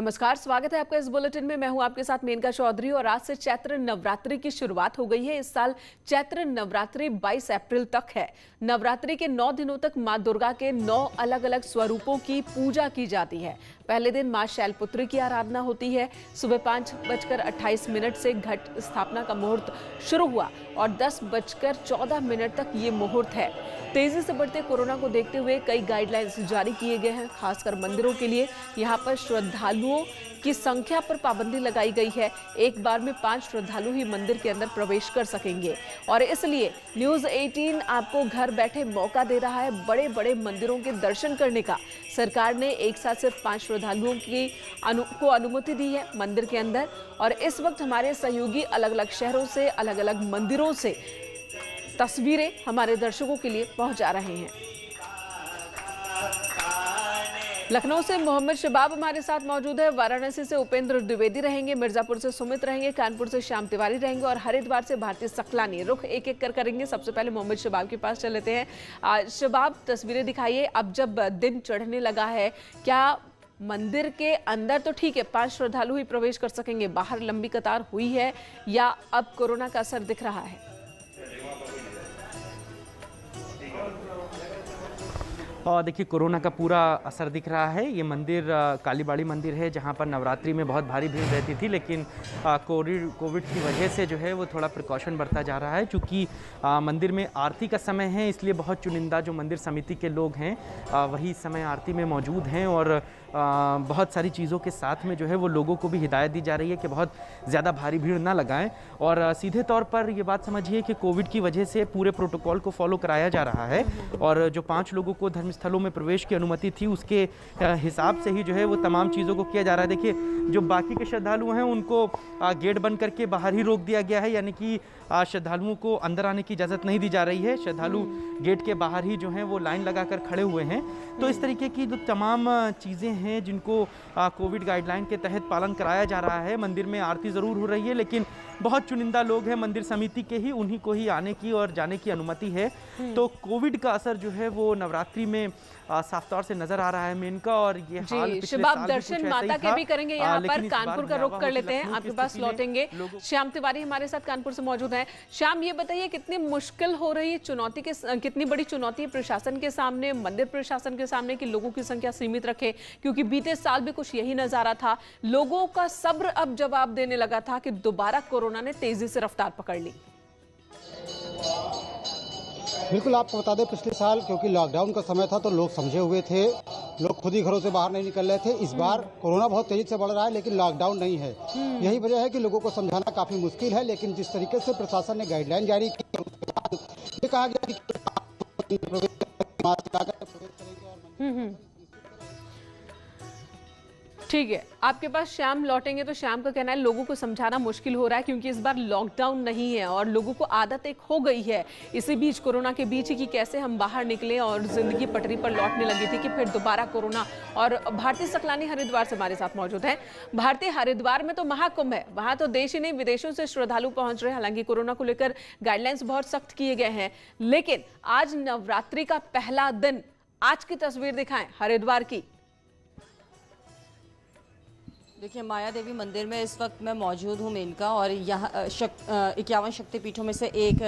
नमस्कार, स्वागत है आपका इस बुलेटिन में। मैं हूं आपके साथ मेनका चौधरी और आज से चैत्र नवरात्रि की शुरुआत हो गई है। इस साल चैत्र नवरात्रि 22 अप्रैल तक है। नवरात्रि के 9 दिनों तक मां दुर्गा के 9 अलग अलग स्वरूपों की पूजा की जाती है। पहले दिन मां शैलपुत्री की आराधना होती है। सुबह 5:28 से घट स्थापना का मुहूर्त शुरू हुआ और 10:14 तक ये मुहूर्त है। तेजी से बढ़ते कोरोना को देखते हुए कई गाइडलाइंस जारी किए गए हैं। खासकर मंदिरों के लिए यहाँ पर श्रद्धालुओं की संख्या पर पाबंदी लगाई गई है। एक बार में 5 श्रद्धालु ही मंदिर के अंदर प्रवेश कर सकेंगे और इसलिए न्यूज़ 18 आपको घर बैठे मौका दे रहा है बड़े बड़े मंदिरों के दर्शन करने का। सरकार ने एक साथ सिर्फ 5 श्रद्धालुओं को अनुमति दी है मंदिर के अंदर और इस वक्त हमारे सहयोगी अलग अलग शहरों से, अलग अलग मंदिरों से तस्वीरें हमारे दर्शकों के लिए पहुंचा रहे हैं। लखनऊ से मोहम्मद शबाब हमारे साथ मौजूद है, वाराणसी से उपेंद्र द्विवेदी रहेंगे, मिर्जापुर से सुमित रहेंगे, कानपुर से श्याम तिवारी रहेंगे और हरिद्वार से भारती सकलानी। रुख एक एक कर करेंगे। सबसे पहले मोहम्मद शबाब के पास चल लेते हैं। शबाब, तस्वीरें दिखाइए। अब जब दिन चढ़ने लगा है, क्या मंदिर के अंदर तो ठीक है 5 श्रद्धालु ही प्रवेश कर सकेंगे, बाहर लंबी कतार हुई है या अब कोरोना का असर दिख रहा है? और देखिए, कोरोना का पूरा असर दिख रहा है। ये मंदिर कालीबाड़ी मंदिर है जहाँ पर नवरात्रि में बहुत भारी भीड़ रहती थी, लेकिन कोविड की वजह से जो है वो थोड़ा प्रिकॉशन बरता जा रहा है। चूँकि मंदिर में आरती का समय है, इसलिए बहुत चुनिंदा जो मंदिर समिति के लोग हैं वही इस समय आरती में मौजूद हैं और बहुत सारी चीज़ों के साथ में जो है वो लोगों को भी हिदायत दी जा रही है कि बहुत ज़्यादा भारी भीड़ ना लगाएं और सीधे तौर पर ये बात समझिए कि कोविड की वजह से पूरे प्रोटोकॉल को फॉलो कराया जा रहा है और जो 5 लोगों को धर्मस्थलों में प्रवेश की अनुमति थी उसके हिसाब से ही जो है वो तमाम चीज़ों को किया जा रहा है। देखिए, जो बाकी के श्रद्धालु हैं उनको गेट बंद करके बाहर ही रोक दिया गया है, यानी कि श्रद्धालुओं को अंदर आने की इजाज़त नहीं दी जा रही है। श्रद्धालु गेट के बाहर ही जो हैं वो लाइन लगाकर खड़े हुए हैं। तो इस तरीके की जो तमाम चीज़ें हैं जिनको कोविड गाइडलाइन के तहत पालन कराया जा रहा है। मंदिर में आरती ज़रूर हो रही है, लेकिन बहुत चुनिंदा लोग हैं मंदिर समिति के ही, उन्हीं को ही आने की और जाने की अनुमति है। तो कोविड का असर जो है वो नवरात्रि में साफ तौर से नजर आ रहा है मेनका। और ये हाल शबाब, दर्शन माता के भी करेंगे यहाँ पर। कानपुर का रुख कर लेते हैं, आपके पास लौटेंगे। श्याम तिवारी हमारे साथ कानपुर से मौजूद हैं। श्याम, ये बताइए कितनी मुश्किल हो रही है, कितनी बड़ी चुनौती है प्रशासन के सामने, मंदिर प्रशासन के सामने कि लोगों की संख्या सीमित रखे? क्योंकि बीते साल भी कुछ यही नजारा था, लोगों का सब्र अब जवाब देने लगा था कि दोबारा कोरोना ने तेजी से रफ्तार पकड़ ली। बिल्कुल, आपको बता दें पिछले साल क्योंकि लॉकडाउन का समय था तो लोग समझे हुए थे, लोग खुद ही घरों से बाहर नहीं निकल रहे थे। इस बार कोरोना बहुत तेजी से बढ़ रहा है लेकिन लॉकडाउन नहीं है। यही वजह है कि लोगों को समझाना काफी मुश्किल है, लेकिन जिस तरीके से प्रशासन ने गाइडलाइन जारी की उसके बाद ये कहा गया कि मास्क लगाकर प्रवेश करेंगे और ठीक है, आपके पास श्याम लौटेंगे। तो श्याम का कहना है लोगों को समझाना मुश्किल हो रहा है क्योंकि इस बार लॉकडाउन नहीं है और लोगों को आदत एक हो गई है इसी बीच, कोरोना के बीच ही, कि कैसे हम बाहर निकले और जिंदगी पटरी पर लौटने लगी थी कि फिर दोबारा कोरोना। और भारती सकलानी हरिद्वार से हमारे साथ मौजूद है। भारती, हरिद्वार में तो महाकुंभ है, वहां तो देश ही नहीं विदेशों से श्रद्धालु पहुंच रहे हैं। हालांकि कोरोना को लेकर गाइडलाइंस बहुत सख्त किए गए हैं, लेकिन आज नवरात्रि का पहला दिन, आज की तस्वीर दिखाएं हरिद्वार की। देखिए, माया देवी मंदिर में इस वक्त मैं मौजूद हूँ मेनका, और यहाँ 51 शक्तिपीठों में से एक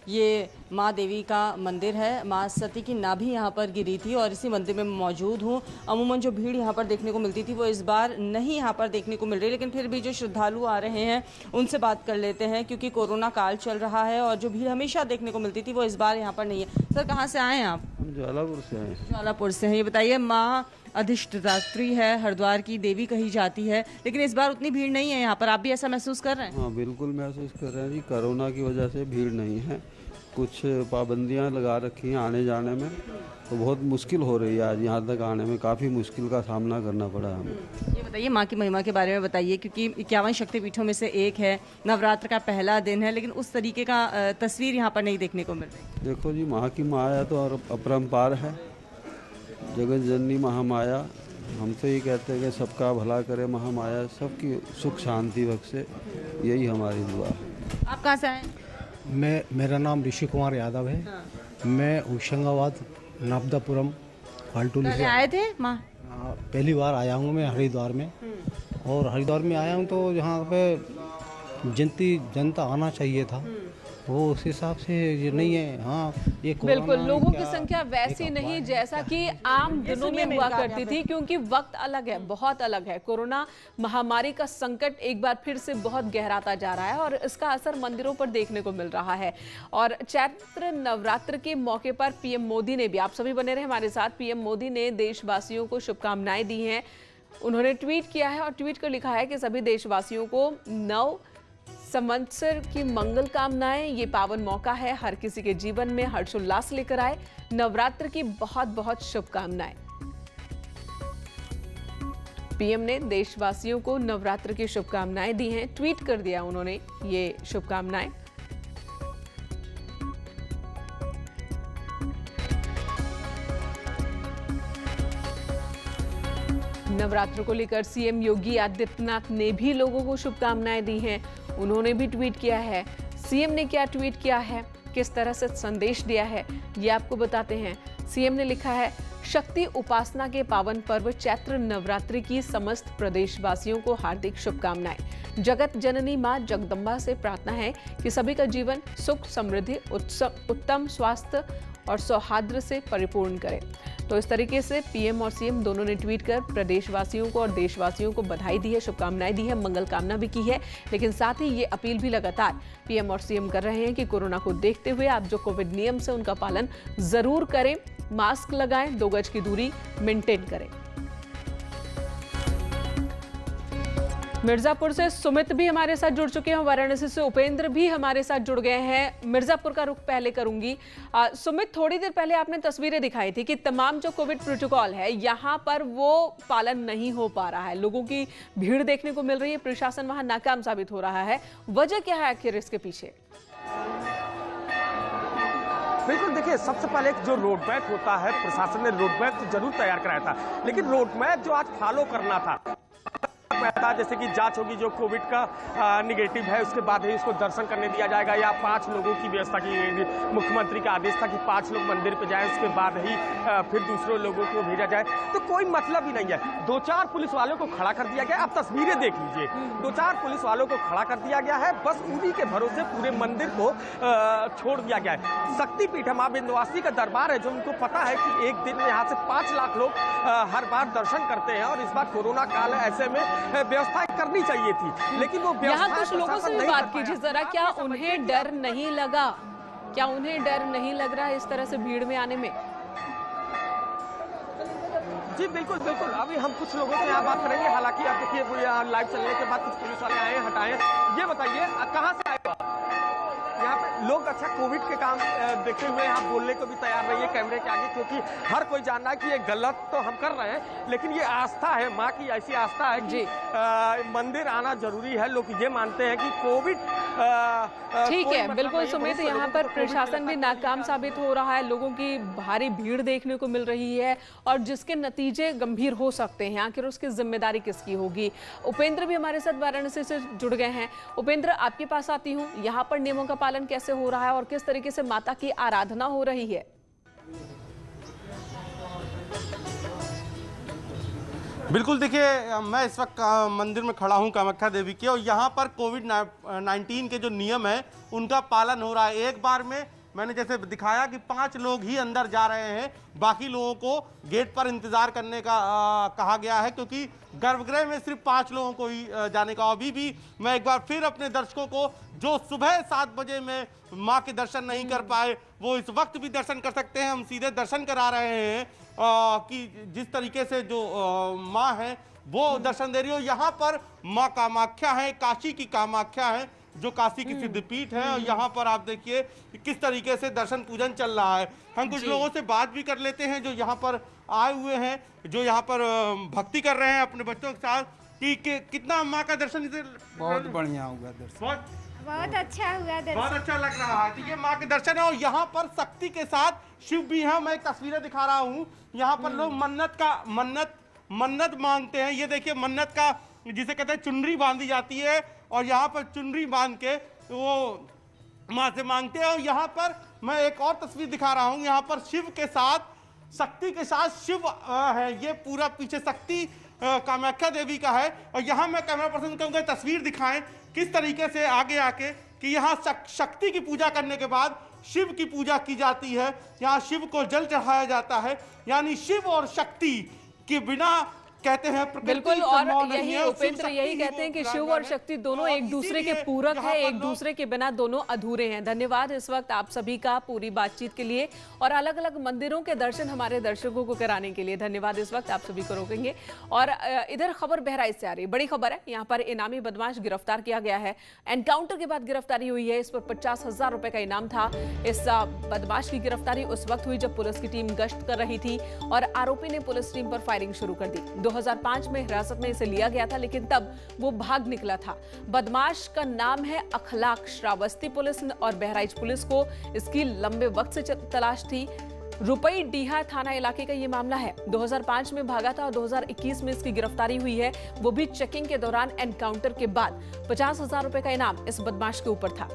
ये माँ देवी का मंदिर है। माँ सती की नाभि यहाँ पर गिरी थी और इसी मंदिर में मौजूद हूँ। अमूमन जो भीड़ यहाँ पर देखने को मिलती थी वो इस बार नहीं यहाँ पर देखने को मिल रही, लेकिन फिर भी जो श्रद्धालु आ रहे हैं उनसे बात कर लेते हैं क्योंकि कोरोना काल चल रहा है और जो भीड़ हमेशा देखने को मिलती थी वो इस बार यहाँ पर नहीं है। सर, कहाँ से आए हैं आप? ज्वालापुर से हैं। ज्वालापुर से हैं। ये बताइए, माँ अधिष्ठात्री है, हरिद्वार की देवी कही जाती है, लेकिन इस बार उतनी भीड़ नहीं है यहाँ पर, आप भी ऐसा महसूस कर रहे हैं? हाँ, बिल्कुल महसूस कर रहे हैं जी। कोरोना की वजह से भीड़ नहीं है, कुछ पाबंदियां लगा रखी हैं आने जाने में, तो बहुत मुश्किल हो रही है। आज यहाँ तक आने में काफ़ी मुश्किल का सामना करना पड़ा हमें। ये बताइए, माँ की महिमा के बारे में बताइए, क्योंकि 51 शक्तिपीठों में से एक है, नवरात्र का पहला दिन है, लेकिन उस तरीके का तस्वीर यहाँ पर नहीं देखने को मिल रही। देखो जी, माँ की माया तो और अपरंपार है, जगत जननी महामाया। हम तो ये कहते हैं कि सबका भला करे महामाया, सबकी सुख शांति बख्शे, यही हमारी दुआ है। आप कहाँ से आए? मेरा नाम ऋषि कुमार यादव है। मैं होशंगाबाद, नाबदापुरम फालटूली से आए थे माँ? पहली बार आया हूँ मैं हरिद्वार में, और हरिद्वार में आया हूँ तो यहाँ पे जनता आना चाहिए था, वो उस हिसाब से ये नहीं है। हाँ, ये बिल्कुल लोगों की संख्या वैसी नहीं जैसा कि आम दिनों में हुआ करती थी, क्योंकि वक्त अलग है, बहुत अलग है। कोरोना महामारी का संकट एक बार फिर से बहुत गहराता जा रहा है और इसका असर मंदिरों पर देखने को मिल रहा है। और चैत्र नवरात्र के मौके पर पीएम मोदी ने भी, आप सभी बने रहे हमारे साथ, पीएम मोदी ने देशवासियों को शुभकामनाएं दी हैं। उन्होंने ट्वीट किया है और ट्वीट कर लिखा है कि सभी देशवासियों को नव संवत्सर की मंगल कामनाएं। ये पावन मौका है, हर किसी के जीवन में हर्षोल्लास लेकर आए। नवरात्र की बहुत बहुत शुभकामनाएं। पीएम ने देशवासियों को नवरात्र की शुभकामनाएं दी हैं, ट्वीट कर दिया उन्होंने ये शुभकामनाएं। नवरात्र को लेकर सीएम योगी आदित्यनाथ ने भी लोगों को शुभकामनाएं दी हैं। उन्होंने भी ट्वीट किया है। सीएम ने क्या ट्वीट किया है, किस तरह से संदेश दिया है, ये आपको बताते हैं। सीएम ने लिखा है, शक्ति उपासना के पावन पर्व चैत्र नवरात्रि की समस्त प्रदेशवासियों को हार्दिक शुभकामनाएं। जगत जननी मां जगदम्बा से प्रार्थना है कि सभी का जीवन सुख, समृद्धि, उत्तम स्वास्थ्य और सौहार्द से परिपूर्ण करे। तो इस तरीके से पीएम और सीएम दोनों ने ट्वीट कर प्रदेशवासियों को और देशवासियों को बधाई दी है, शुभकामनाएं दी है, मंगल कामना भी की है। लेकिन साथ ही ये अपील भी लगातार पीएम और सीएम कर रहे हैं कि कोरोना को देखते हुए आप जो कोविड नियम से उनका पालन जरूर करें, मास्क लगाएं, 2 गज की दूरी मेंटेन करें। मिर्जापुर से सुमित भी हमारे साथ जुड़ चुके हैं, वाराणसी से उपेंद्र भी हमारे साथ जुड़ गए हैं। मिर्जापुर का रुख पहले करूंगी। सुमित, थोड़ी देर पहले आपने तस्वीरें दिखाई थी कि तमाम जो कोविड प्रोटोकॉल है यहाँ पर वो पालन नहीं हो पा रहा है, लोगों की भीड़ देखने को मिल रही है, प्रशासन वहां नाकाम साबित हो रहा है। वजह क्या है आखिर इसके पीछे? बिल्कुल, देखिए, सबसे पहले जो रोड मैप होता है, प्रशासन ने रोड मैप तो जरूर तैयार कराया था, लेकिन रोड मैप जो आज फॉलो करना था, जैसे कि जांच होगी जो कोविड का निगेटिव है, उसके बाद ही उसको दर्शन करने दिया जाएगा, या 5 लोगों की व्यवस्था की, मुख्यमंत्री का आदेश था कि 5 लोग मंदिर पे जाएं, उसके बाद ही फिर दूसरे लोगों को भेजा जाए। तो कोई मतलब ही नहीं है। 2-4 पुलिस वालों को खड़ा कर दिया गया। आप तस्वीरें देख लीजिए, 2-4 पुलिस वालों को खड़ा कर दिया गया है, बस उन्हीं के भरोसे पूरे मंदिर को छोड़ दिया गया है। शक्तिपीठ है, मां विंध्यवासिनी का दरबार है, जो उनको पता है कि एक दिन में यहाँ से 5 लाख लोग हर बार दर्शन करते हैं, और इस बार कोरोना काल है, ऐसे में व्यवस्था करनी चाहिए थी, लेकिन वो यहाँ कुछ लोगों से भी बात कीजिए जरा, क्या उन्हें डर नहीं लगा? क्या उन्हें डर नहीं लग रहा है इस तरह से भीड़ में आने में? जी बिल्कुल बिल्कुल, अभी हम कुछ लोगों से यहाँ बात करेंगे। हालांकि आप देखिए, लाइव चलने के बाद कुछ पुलिस वाले आए, हटाए। ये बताइए, कहाँ से आए हो? यहाँ पे लोग अच्छा कोविड के काम देखते हुए यहाँ बोलने को भी तैयार नहीं है कैमरे के आगे, क्योंकि हर कोई जान रहा है कि ये गलत तो हम कर रहे हैं, लेकिन ये आस्था है, माँ की ऐसी आस्था है कि मंदिर आना जरूरी है। लोग ये मानते हैं कि कोविड ठीक है। बिल्कुल सुमित, यहाँ पर प्रशासन भी नाकाम साबित हो रहा है, लोगों की भारी भीड़ देखने को मिल रही है और जिसके नतीजे गंभीर हो सकते हैं। आखिर उसकी जिम्मेदारी किसकी होगी? उपेंद्र भी हमारे साथ वाराणसी से जुड़ गए हैं। उपेंद्र, आपके पास आती हूँ, यहाँ पर नियमों का पालन कैसे हो रहा है और किस तरीके से माता की आराधना हो रही है? बिल्कुल, देखिए, मैं इस वक्त मंदिर में खड़ा हूं कामाख्या देवी के, और यहाँ पर कोविड-19 के जो नियम है उनका पालन हो रहा है। एक बार में मैंने जैसे दिखाया कि 5 लोग ही अंदर जा रहे हैं, बाकी लोगों को गेट पर इंतजार करने का कहा गया है, क्योंकि गर्भगृह में सिर्फ 5 लोगों को ही जाने का। अभी भी मैं एक बार फिर अपने दर्शकों को, जो सुबह 7 बजे में माँ के दर्शन नहीं कर पाए, वो इस वक्त भी दर्शन कर सकते हैं। हम सीधे दर्शन करा रहे हैं कि जिस तरीके से जो माँ है वो दर्शन दे रही हो। यहाँ पर माँ कामाख्या है, काशी की कामाख्या है, जो काशी की सिद्धपीठ है, और यहाँ पर आप देखिए किस तरीके से दर्शन पूजन चल रहा है। हम कुछ लोगों से बात भी कर लेते हैं जो यहाँ पर आए हुए हैं, जो यहाँ पर भक्ति कर रहे हैं अपने बच्चों के साथ, कि कितना माँ का दर्शन? बहुत बढ़िया हुआ दर्शन, बहुत अच्छा हुआ दर्शन, बहुत अच्छा लग रहा है। तो ये माँ के दर्शन है, और यहाँ पर शक्ति के साथ शिव भी है। मैं एक तस्वीरें दिखा रहा हूँ, यहाँ पर लोग मन्नत मांगते हैं। ये देखिए, मन्नत का जिसे कहते हैं चुनरी बांधी जाती है, और यहाँ पर चुनरी बांध के वो माँ से मांगते हैं। और यहाँ पर मैं एक और तस्वीर दिखा रहा हूँ, यहाँ पर शिव के साथ शक्ति के साथ शिव है। ये पूरा पीछे शक्ति कामाख्या देवी का है। और यहाँ मैं कैमरा पर्सन कहूँगा तस्वीर दिखाएं किस तरीके से आगे आके कि यहाँ शक्ति की पूजा करने के बाद शिव की पूजा की जाती है। यहाँ शिव को जल चढ़ाया जाता है, यानी शिव और शक्ति के बिना कहते हैं बिल्कुल। और यही उपेंद्र यही कहते हैं कि शिव और शक्ति दोनों एक दूसरे के पूरक है, एक दूसरे के बिना दोनों अधूरे हैं। धन्यवाद इस वक्त आप सभी का पूरी बातचीत के लिए और अलग अलग मंदिरों के दर्शन हमारे दर्शकों को कराने के लिए धन्यवाद। इस वक्त आप सभी को रोकेंगे। और इधर खबर बहराइच से आ रही, बड़ी खबर है। यहाँ पर इनामी बदमाश गिरफ्तार किया गया है। एनकाउंटर के बाद गिरफ्तारी हुई है। इस पर 50,000 रुपए का इनाम था। इस बदमाश की गिरफ्तारी उस वक्त हुई जब पुलिस की टीम गश्त कर रही थी और आरोपी ने पुलिस टीम पर फायरिंग शुरू कर दी। 2005 में हिरासत में इसे लिया गया था, लेकिन तब वो भाग निकला था। बदमाश का नाम है अखलाक। श्रावस्ती पुलिस और बहराइच पुलिस को इसकी लंबे वक्त से तलाश थी। रुपई डीहा थाना इलाके का ये मामला है। 2005 में भागा था और 2021 में इसकी गिरफ्तारी हुई है, वो भी चेकिंग के दौरान। एनकाउंटर के बाद 50,000 रुपए का इनाम इस बदमाश के ऊपर था।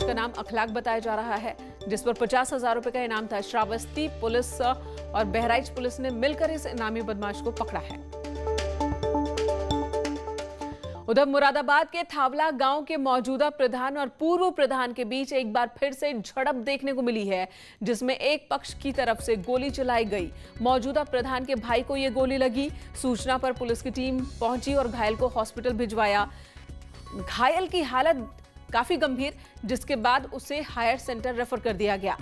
का नाम अखलाक बताया जा रहा है, जिस पर 50,000 रुपए का इनाम था। श्रावस्ती पुलिस और बहराइच पुलिस ने मिलकर इस इनामी बदमाश को पकड़ा है। उधर मुरादाबाद के थावला गांव के मौजूदा प्रधान और पूर्व प्रधान के बीच एक बार फिर से झड़प देखने को मिली है, जिसमें एक पक्ष की तरफ से गोली चलाई गई। मौजूदा प्रधान के भाई को यह गोली लगी। सूचना पर पुलिस की टीम पहुंची और घायल को हॉस्पिटल भिजवाया। घायल की हालत काफी गंभीर, जिसके बाद उसे हायर सेंटर रेफर कर दिया गया।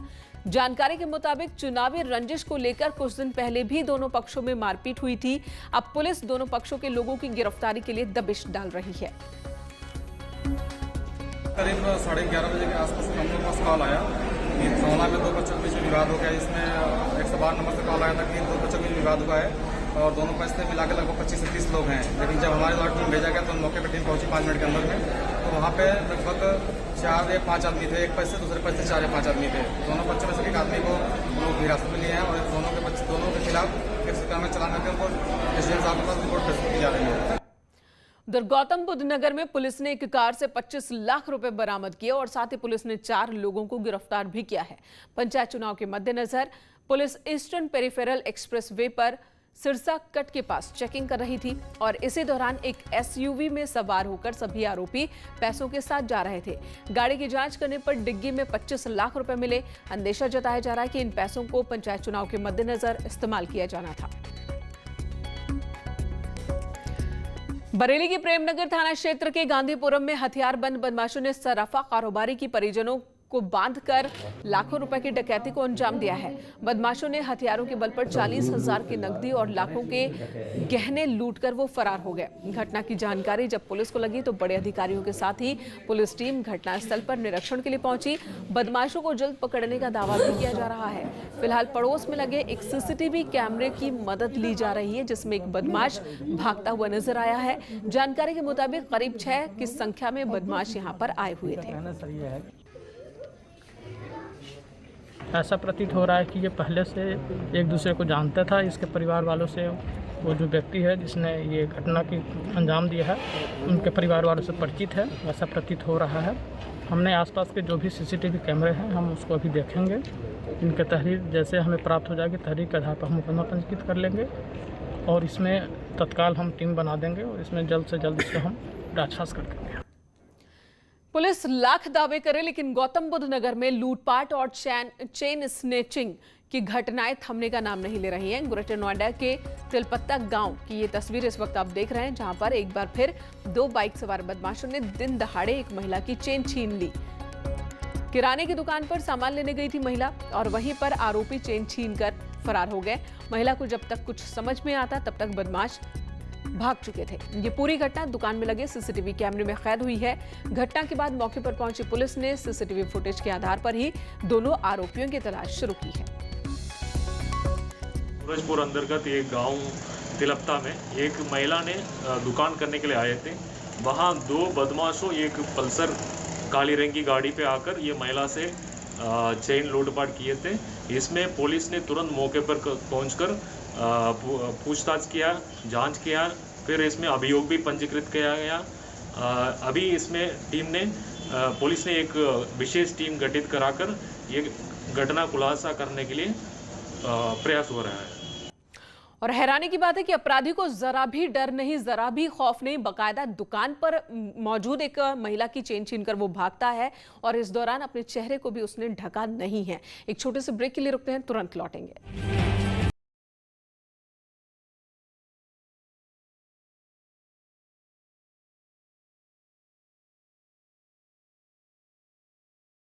जानकारी के मुताबिक चुनावी रंजिश को लेकर कुछ दिन पहले भी दोनों पक्षों में मारपीट हुई थी। अब पुलिस दोनों पक्षों के लोगों की गिरफ्तारी के लिए दबिश डाल रही है। करीब 11:30 बजे के आसपास हम लोग पास कॉल आया कि थाना में 2 बच्चों के बीच विवाद हो गया। इसमें 112 नंबर से कॉल आया था कि 2 बच्चों के बीच विवाद हुआ है और दोनों पैसे से मिला के लगभग 25 से 30 लोग हैं। लेकिन जब हमारे द्वारा टीम भेजा गया तो मौके पर टीम पहुंची 5 मिनट के अंदर में, तो वहाँ पे लगभग 4 या 5 आदमी थे। एक पैसे दूसरे पैसे 4 या 5 आदमी थे। दोनों बच्चों में से एक आदमी को लोग हिरासत में लिए हैं और दोनों के खिलाफ 191 चलान करके उनको एसडीएम साहब के पास रिपोर्ट प्रस्तुत की जा रही है। उधर गौतम बुद्ध नगर में पुलिस ने एक कार से 25 लाख रुपए बरामद किए और साथ ही पुलिस ने 4 लोगों को गिरफ्तार भी किया है। पंचायत चुनाव के मद्देनजर police eastern peripheral express way पर सिरसा कट के पास चेकिंग कर रही थी और इसी दौरान एक एसयूवी में सवार होकर सभी आरोपी पैसों के साथ जा रहे थे। गाड़ी की जांच करने पर डिग्गी में 25 लाख रुपए मिले। अंदेशा जताया जा रहा है कि इन पैसों को पंचायत चुनाव के मद्देनजर इस्तेमाल किया जाना था। बरेली के प्रेमनगर थाना क्षेत्र के गांधीपुरम में हथियारबंद बदमाशों ने सराफा कारोबारी की परिजनों को बांधकर लाखों रुपए की डकैती को अंजाम दिया है। बदमाशों ने हथियारों के बल पर 40,000 की नकदी और लाखों के गहने लूटकर वो फरार हो गए। घटना की जानकारी जब पुलिस को लगी तो बड़े अधिकारियों के साथ ही पुलिस टीम घटनास्थल पर निरीक्षण के लिए पहुंची। बदमाशों को जल्द पकड़ने का दावा भी किया जा रहा है। फिलहाल पड़ोस में लगे एक सीसीटीवी कैमरे की मदद ली जा रही है, जिसमें एक बदमाश भागता हुआ नजर आया है। जानकारी के मुताबिक करीब 6 की संख्या में बदमाश यहाँ पर आए हुए थे। ऐसा प्रतीत हो रहा है कि ये पहले से एक दूसरे को जानता था। इसके परिवार वालों से, वो जो व्यक्ति है जिसने ये घटना की अंजाम दिया है, उनके परिवार वालों से परिचित है, ऐसा प्रतीत हो रहा है। हमने आसपास के जो भी सीसीटीवी कैमरे हैं हम उसको अभी देखेंगे। इनके तहरीर जैसे हमें प्राप्त हो जाएगी, तहरीर के आधार पर हम मुकदमा पंजीकृत कर लेंगे और इसमें तत्काल हम टीम बना देंगे और इसमें जल्द से जल्द इसको हम राजसाज कर देंगे। पुलिस लाख दावे करे, लेकिन गौतम बुद्ध नगर में लूटपाट और चेन स्नेचिंग की घटनाएं थमने का नाम नहीं ले रही हैं। ग्रेटर नोएडा के तिलपत्ता गांव की ये तस्वीर इस वक्त आप देख रहे हैं, जहां पर एक बार फिर 2 बाइक सवार बदमाशों ने दिन दहाड़े एक महिला की चेन छीन ली। किराने की दुकान पर सामान लेने गई थी महिला और वहीं पर आरोपी चेन छीनकर फरार हो गए। महिला को जब तक कुछ समझ में आता तब तक बदमाश भाग चुके थे। ये पूरी घटना दुकान में लगे सीसीटीवी कैमरे में कैद हुई है। घटना के बाद मौके पर पहुंची पुलिस ने सीसीटीवी फुटेज के आधार पर ही दोनों आरोपियों की तलाश शुरू की है। सूरजपुर अंतर्गत एक गांव तिलपता में एक महिला ने दुकान करने के लिए आए थे। वहां 2 बदमाशों एक पल्सर काली रंग की गाड़ी पे आकर ये महिला से चेन लूटपाट किए थे। इसमें पुलिस ने तुरंत मौके पर पहुंचकर पूछताछ किया, जांच किया फिर इसमें अभियोग भी पंजीकृत किया गया। अभी इसमें टीम ने पुलिस ने एक विशेष टीम गठित कराकर ये घटना खुलासा करने के लिए प्रयास हो रहा है। और हैरानी की बात है कि अपराधी को जरा भी डर नहीं, जरा भी खौफ नहीं। बाकायदा दुकान पर मौजूद एक महिला की चेन छीनकर वो भागता है और इस दौरान अपने चेहरे को भी उसने ढका नहीं है। एक छोटे से ब्रेक के लिए रुकते हैं, तुरंत लौटेंगे।